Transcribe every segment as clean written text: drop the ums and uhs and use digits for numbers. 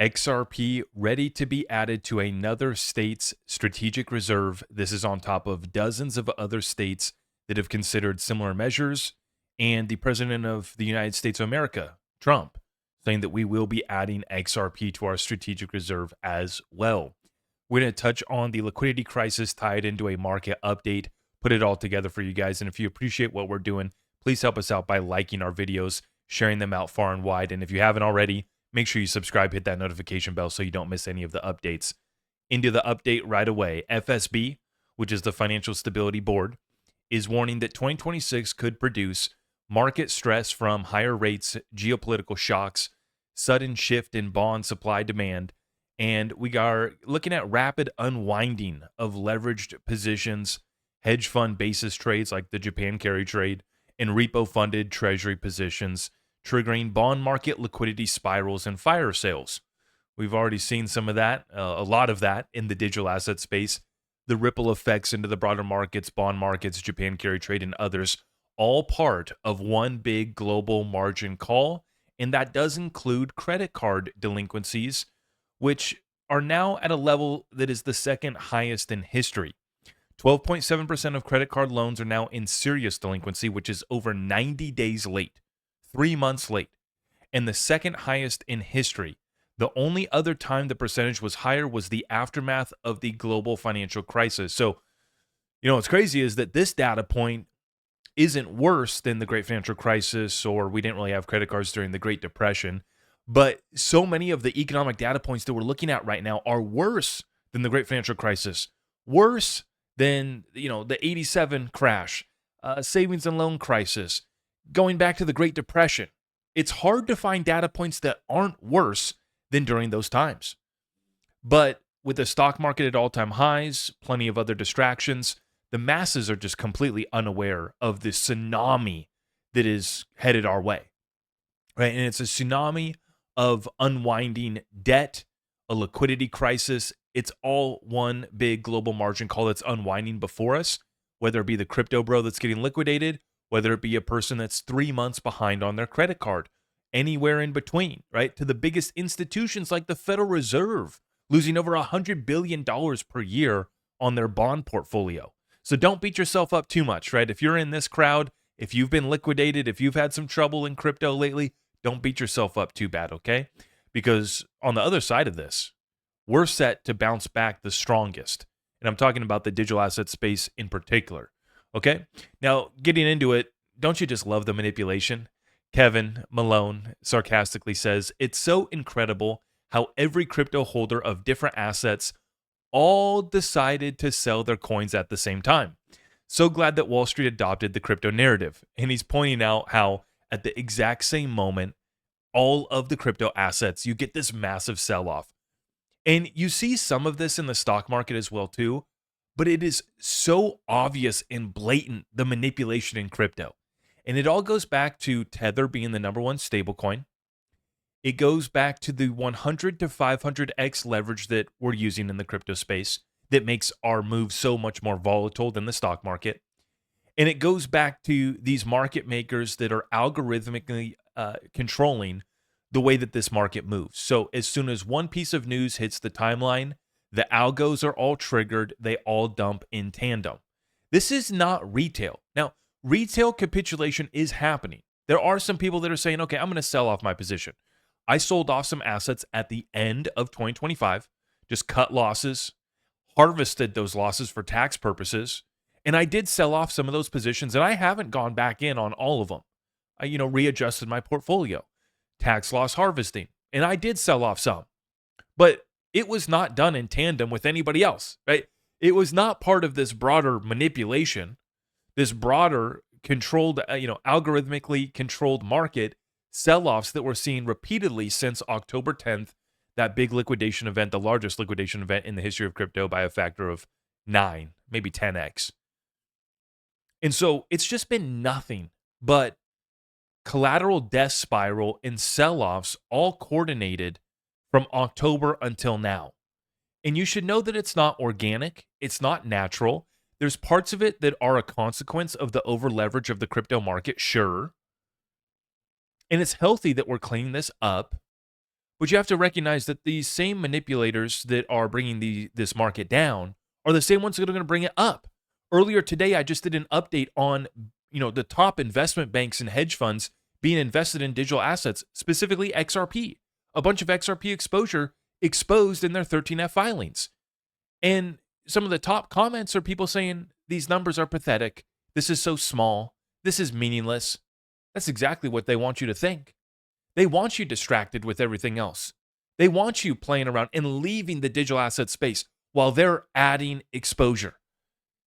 XRP ready to be added to another state's strategic reserve. This is on top of dozens of other states that have considered similar measures. And the president of the United States of America, Trump, saying that we will be adding XRP to our strategic reserve as well. We're going to touch on the liquidity crisis tied into a market update, put it all together for you guys. And if you appreciate what we're doing, please help us out by liking our videos, sharing them out far and wide. And if you haven't already, make sure you subscribe, hit that notification bell so you don't miss any of the updates. Into the update right away. FSB, which is the Financial Stability Board, is warning that 2026 could produce market stress from higher rates, geopolitical shocks, sudden shift in bond supply demand, and we are looking at rapid unwinding of leveraged positions, hedge fund basis trades like the Japan carry trade, and repo funded treasury positions, triggering bond market liquidity spirals and fire sales. We've already seen some of that, a lot of that in the digital asset space. The ripple effects into the broader markets, bond markets, Japan carry trade, and others, all part of one big global margin call. And that does include credit card delinquencies, which are now at a level that is the second highest in history. 12.7% of credit card loans are now in serious delinquency, which is over 90 days late, 3 months late, and the second highest in history. The only other time the percentage was higher was the aftermath of the global financial crisis. So, what's crazy is that this data point isn't worse than the great financial crisis, or we didn't really have credit cards during the Great Depression. But so many of the economic data points that we're looking at right now are worse than the great financial crisis, worse than, the 87 crash, savings and loan crisis, going back to the Great Depression. It's hard to find data points that aren't worse than during those times. But with the stock market at all-time highs, plenty of other distractions, the masses are just completely unaware of the tsunami that is headed our way, right? And it's a tsunami of unwinding debt, a liquidity crisis. It's all one big global margin call that's unwinding before us, whether it be the crypto bro that's getting liquidated, whether it be a person that's 3 months behind on their credit card, anywhere in between, right? To the biggest institutions like the Federal Reserve, losing over $100 billion per year on their bond portfolio. So don't beat yourself up too much, right? If you're in this crowd, if you've been liquidated, if you've had some trouble in crypto lately, don't beat yourself up too bad, okay? Because on the other side of this, we're set to bounce back the strongest. And I'm talking about the digital asset space in particular, okay? Now, getting into it, don't you just love the manipulation? Kevin Malone sarcastically says, "It's so incredible how every crypto holder of different assets all decided to sell their coins at the same time. So glad that Wall Street adopted the crypto narrative." And he's pointing out how at the exact same moment, all of the crypto assets, you get this massive sell-off. And you see some of this in the stock market as well too, but it is so obvious and blatant, the manipulation in crypto. And it all goes back to Tether being the number one stablecoin. It goes back to the 100 to 500x leverage that we're using in the crypto space that makes our move so much more volatile than the stock market. And it goes back to these market makers that are algorithmically controlling the way that this market moves. So as soon as one piece of news hits the timeline, the algos are all triggered. They all dump in tandem. This is not retail. Now, retail capitulation is happening. There are some people that are saying, okay, I'm going to sell off my position. I sold off some assets at the end of 2025, just cut losses, harvested those losses for tax purposes, and I did sell off some of those positions, and I haven't gone back in on all of them. I, readjusted my portfolio, tax loss harvesting, and I did sell off some. But it was not done in tandem with anybody else, right? It was not part of this broader manipulation, this broader controlled, algorithmically controlled market sell-offs that we're seeing repeatedly since October 10th, that big liquidation event, the largest liquidation event in the history of crypto by a factor of 9, maybe 10x. And so it's just been nothing but collateral death spiral and sell-offs all coordinated from October until now. And you should know that it's not organic. It's not natural. There's parts of it that are a consequence of the over leverage of the crypto market, sure. And it's healthy that we're cleaning this up. But you have to recognize that these same manipulators that are bringing this market down are the same ones that are going to bring it up. Earlier today, I just did an update on, the top investment banks and hedge funds being invested in digital assets, specifically XRP. A bunch of XRP exposure exposed in their 13F filings. And some of the top comments are people saying these numbers are pathetic. This is so small. This is meaningless. That's exactly what they want you to think. They want you distracted with everything else. They want you playing around and leaving the digital asset space while they're adding exposure.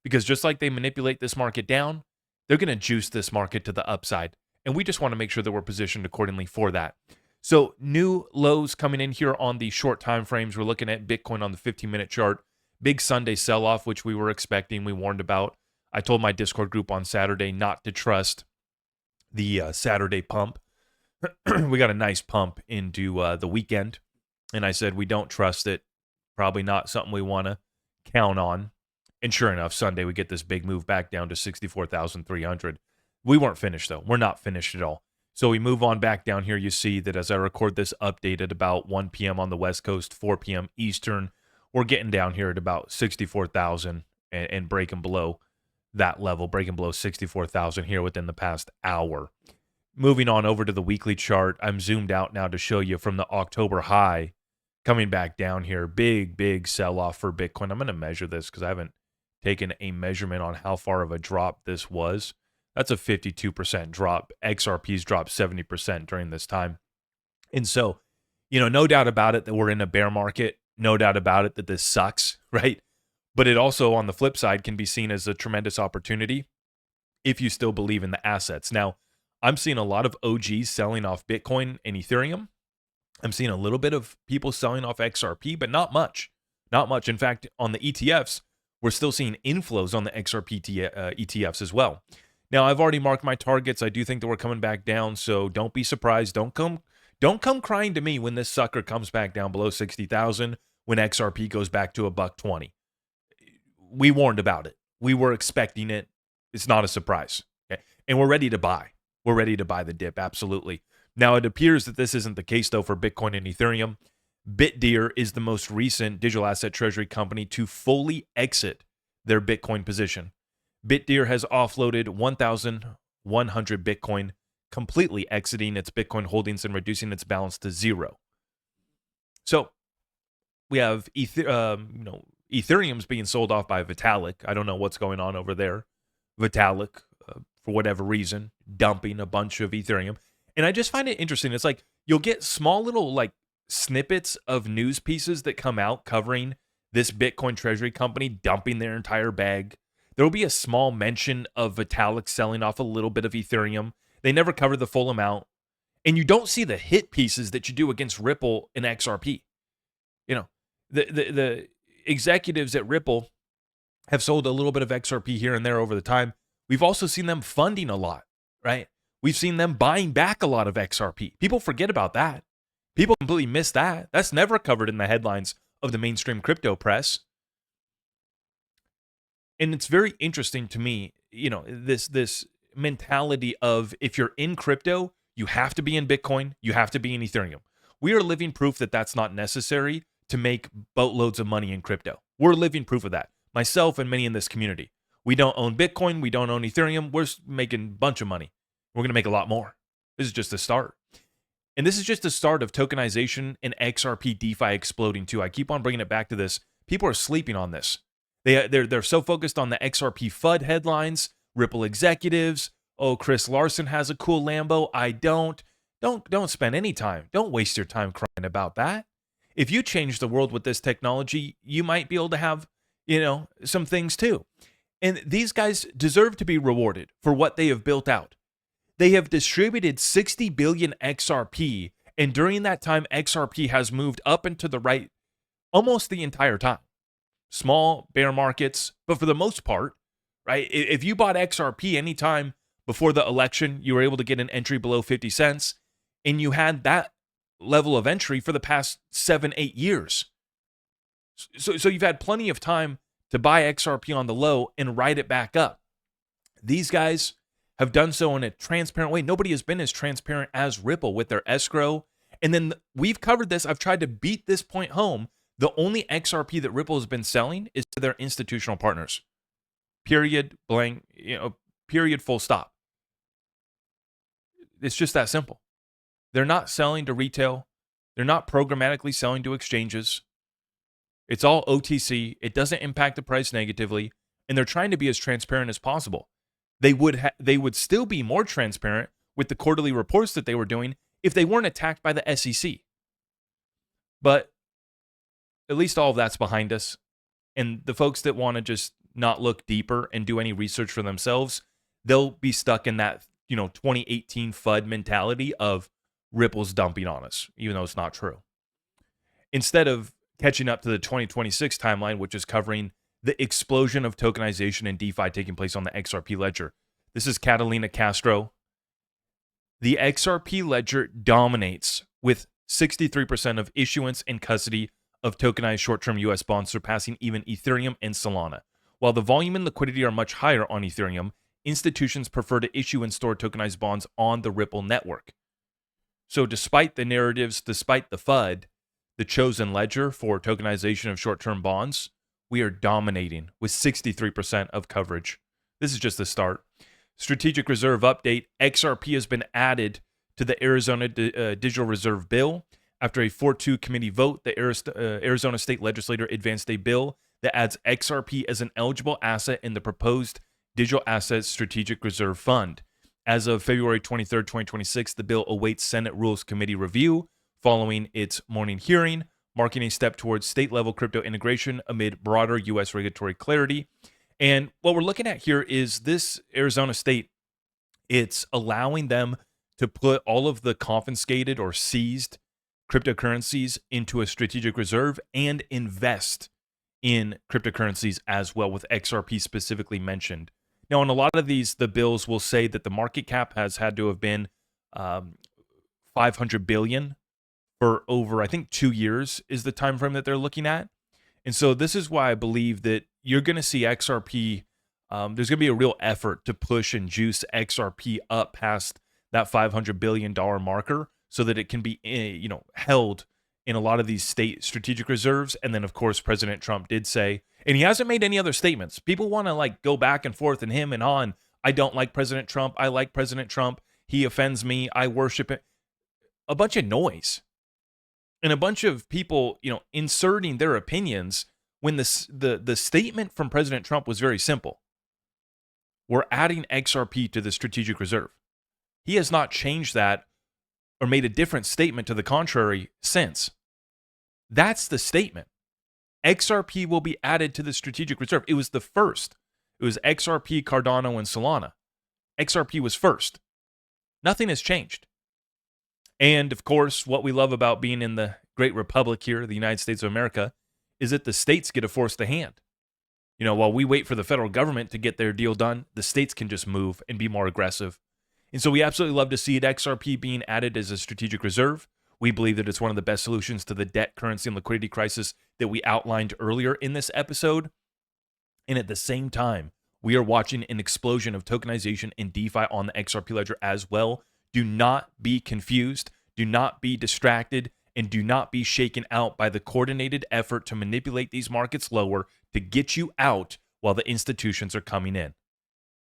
Because just like they manipulate this market down, they're going to juice this market to the upside. And we just want to make sure that we're positioned accordingly for that. So new lows coming in here on the short time frames. We're looking at Bitcoin on the 15-minute chart. Big Sunday sell-off, which we were expecting, we warned about. I told my Discord group on Saturday not to trust the Saturday pump. We got a nice pump into the weekend, and I said we don't trust it. Probably not something we want to count on. And sure enough, Sunday we get this big move back down to 64,300. We weren't finished, though. We're not finished at all. So we move on back down here. You see that as I record this update at about 1 p.m. on the West Coast, 4 p.m. Eastern, we're getting down here at about 64,000 and breaking below that level, breaking below 64,000 here within the past hour. Moving on over to the weekly chart, I'm zoomed out now to show you from the October high coming back down here. Big sell-off for Bitcoin. I'm going to measure this because I haven't taken a measurement on how far of a drop this was. That's a 52% drop. XRP's dropped 70% during this time. And so, no doubt about it that we're in a bear market. No doubt about it that this sucks, right? But it also, on the flip side, can be seen as a tremendous opportunity if you still believe in the assets. Now, I'm seeing a lot of OGs selling off Bitcoin and Ethereum. I'm seeing a little bit of people selling off XRP, but not much. Not much. In fact, on the ETFs, we're still seeing inflows on the XRP ETFs as well. Now, I've already marked my targets. I do think that we're coming back down, so don't be surprised. Don't come crying to me when this sucker comes back down below 60,000 when XRP goes back to $120. We warned about it. We were expecting it. It's not a surprise. Okay? And we're ready to buy. We're ready to buy the dip, absolutely. Now, it appears that this isn't the case, though, for Bitcoin and Ethereum. BitDeer is the most recent digital asset treasury company to fully exit their Bitcoin position. BitDeer has offloaded 1,100 Bitcoin, completely exiting its Bitcoin holdings and reducing its balance to zero. So we have Ethereum's being sold off by Vitalik. I don't know what's going on over there. Vitalik, for whatever reason, dumping a bunch of Ethereum. And I just find it interesting. It's like you'll get small little snippets of news pieces that come out covering this Bitcoin treasury company dumping their entire bag. There will be a small mention of Vitalik selling off a little bit of Ethereum. They never cover the full amount. And you don't see the hit pieces that you do against Ripple and XRP. The executives at Ripple have sold a little bit of XRP here and there over the time. We've also seen them funding a lot, right? We've seen them buying back a lot of XRP. People forget about that. People completely miss that. That's never covered in the headlines of the mainstream crypto press. And it's very interesting to me, this mentality of if you're in crypto, you have to be in Bitcoin, you have to be in Ethereum. We are living proof that that's not necessary to make boatloads of money in crypto. We're living proof of that. Myself and many in this community. We don't own Bitcoin, we don't own Ethereum, we're making a bunch of money. We're going to make a lot more. This is just the start. And this is just the start of tokenization and XRP DeFi exploding too. I keep on bringing it back to this. People are sleeping on this. They're so focused on the XRP FUD headlines, Ripple executives. Oh, Chris Larson has a cool Lambo. I don't. Don't spend any time. Don't waste your time crying about that. If you change the world with this technology, you might be able to have, some things too. And these guys deserve to be rewarded for what they have built out. They have distributed 60 billion XRP, and during that time, XRP has moved up and to the right almost the entire time. Small bear markets, but for the most part, right? If you bought XRP anytime before the election, you were able to get an entry below 50 cents, and you had that level of entry for the past 7-8 years. So you've had plenty of time to buy XRP on the low and ride it back up. These guys have done so in a transparent way. Nobody has been as transparent as Ripple with their escrow And then we've covered this. I've tried to beat this point home. The only XRP that Ripple has been selling is to their institutional partners. Period, blank, period, full stop. It's just that simple. They're not selling to retail. They're not programmatically selling to exchanges. It's all OTC. It doesn't impact the price negatively, and they're trying to be as transparent as possible. They would still be more transparent with the quarterly reports that they were doing if they weren't attacked by the SEC. But at least all of that's behind us. And the folks that want to just not look deeper and do any research for themselves, they'll be stuck in that 2018 FUD mentality of Ripple's dumping on us, even though it's not true. Instead of catching up to the 2026 timeline, which is covering the explosion of tokenization and DeFi taking place on the XRP ledger. This is Catalina Castro. The XRP ledger dominates with 63% of issuance and custody of tokenized short-term US bonds, surpassing even Ethereum and Solana. While the volume and liquidity are much higher on Ethereum, institutions prefer to issue and store tokenized bonds on the Ripple network. So despite the narratives, despite the FUD, the chosen ledger for tokenization of short-term bonds, we are dominating with 63% of coverage. This is just the start. Strategic Reserve update. XRP has been added to the Arizona Digital Reserve Bill. After a 4-2 committee vote, the Arizona State Legislature advanced a bill that adds XRP as an eligible asset in the proposed Digital Assets Strategic Reserve Fund. As of February 23, 2026, the bill awaits Senate Rules Committee review following its morning hearing, marking a step towards state-level crypto integration amid broader U.S. regulatory clarity. And what we're looking at here is this Arizona state, it's allowing them to put all of the confiscated or seized cryptocurrencies into a strategic reserve and invest in cryptocurrencies as well, with XRP specifically mentioned. Now, in a lot of these, the bills will say that the market cap has had to have been 500 billion for over, I think, 2 years is the time frame that they're looking at. And so this is why I believe that you're going to see XRP, there's going to be a real effort to push and juice XRP up past that $500 billion marker so that it can be, held in a lot of these state strategic reserves. And then, of course, President Trump did say, and he hasn't made any other statements. People want to go back and forth and him and on. I don't like President Trump. I like President Trump. He offends me. I worship it. A bunch of noise. And a bunch of people, inserting their opinions when the statement from President Trump was very simple. We're adding XRP to the strategic reserve. He has not changed that or made a different statement to the contrary since. That's the statement. XRP will be added to the strategic reserve. It was the first. It was XRP, Cardano, and Solana. XRP was first. Nothing has changed. And, of course, what we love about being in the great republic here, the United States of America, is that the states get to force the hand. While we wait for the federal government to get their deal done, the states can just move and be more aggressive. And so we absolutely love to see it, XRP being added as a strategic reserve. We believe that it's one of the best solutions to the debt, currency, and liquidity crisis that we outlined earlier in this episode. And at the same time, we are watching an explosion of tokenization and DeFi on the XRP ledger as well. Do not be confused, do not be distracted, and do not be shaken out by the coordinated effort to manipulate these markets lower to get you out while the institutions are coming in.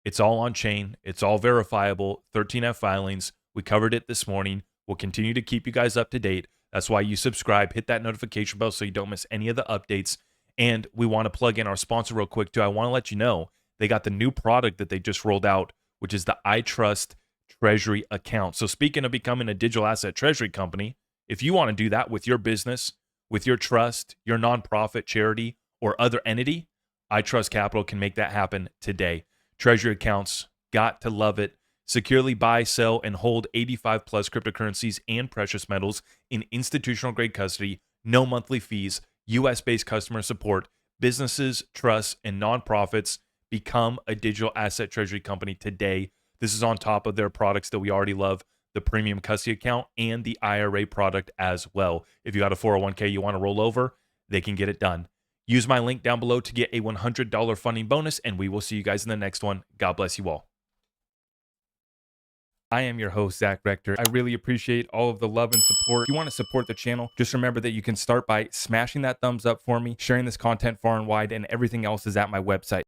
It's all on chain. It's all verifiable. 13F filings. We covered it this morning. We'll continue to keep you guys up to date. That's why you subscribe. Hit that notification bell so you don't miss any of the updates. And we want to plug in our sponsor real quick too. I want to let you know they got the new product that they just rolled out, which is the iTrust Treasury account. So speaking of becoming a digital asset treasury company, if you want to do that with your business, with your trust, your nonprofit, charity, or other entity, iTrust Capital can make that happen today. Treasury accounts, got to love it. Securely buy, sell, and hold 85 plus cryptocurrencies and precious metals in institutional grade custody, no monthly fees, US-based customer support. Businesses, trusts, and nonprofits become a digital asset treasury company today. This is on top of their products that we already love, the premium custody account and the IRA product as well. If you got a 401k you want to roll over, they can get it done. Use my link down below to get a $100 funding bonus, and we will see you guys in the next one. God bless you all. I am your host, Zach Rector. I really appreciate all of the love and support. If you want to support the channel, just remember that you can start by smashing that thumbs up for me, sharing this content far and wide, and everything else is at my website.